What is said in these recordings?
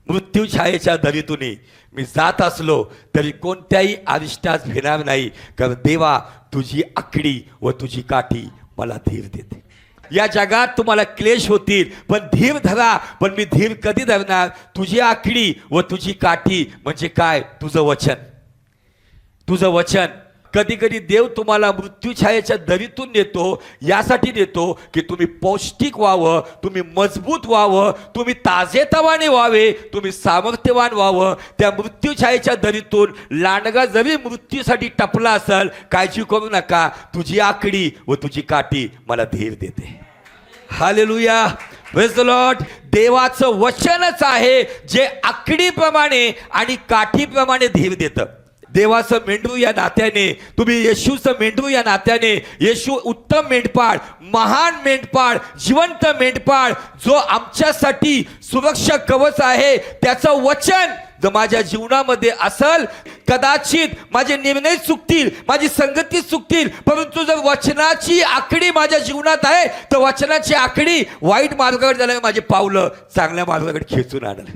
मृत्यू छायेच्या दरीतून मी जात असलो तरी कोणत्याही अरिष्टास भिणार नाही, कारण देवा तुझी आकडी व तुझी काठी मला धीर देते. या जगात तुम्हाला क्लेश होतील, पण धीर धरा. पण मी धीर कधी धरणार? तुझी आकडी व तुझी काठी म्हणजे काय? तुझं वचन. तुझं वचन. कधी कधी देव तुम्हाला मृत्यू छायेच्या दरीतून नेतो, यासाठी नेतो की तुम्ही पौष्टिक व्हावं, तुम्ही मजबूत व्हावं, तुम्ही ताजेतवाने व्हावे, तुम्ही सामर्थ्यवान व्हावं. त्या मृत्यू छायेच्या दरीतून लांडगा जरी मृत्यूसाठी टपला असेल, काळजी करू नका, तुझी आकडी व तुझी काठी मला धीर देते. Hallelujah, praise the Lord. देवाचं वचनच आहे जे आकडीप्रमाणे आणि काठीप्रमाणे धीर देतं. देवाचं मेंढरू या नात्याने, तुम्ही येशूचं मेंढरू या नात्याने, येशू उत्तम मेंढपाळ, महान मेंढपाळ, जिवंत मेंढपाळ, जो आमच्यासाठी सुरक्षा कवच आहे, त्याचं वचन जर माझ्या जीवनामध्ये असेल, कदाचित माझे निर्णय चुकतील, माझी संगती चुकतील, परंतु जर वचनाची आकडी माझ्या जीवनात आहे, तर वचनाची आकडी वाईट मार्गाकडे जाण्याला माझे पावलं चांगल्या मार्गाकडे खेचून आणलं.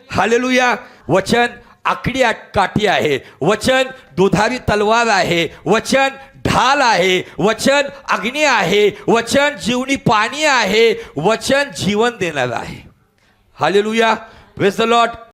हालेलुया. वचन आकडी काठी आहे, वचन दुधारी तलवार आहे, वचन ढाल आहे, वचन अग्नी आहे, वचन जीवनी पाणी आहे, वचन जीवन देणारं आहे. Hallelujah, praise the Lord.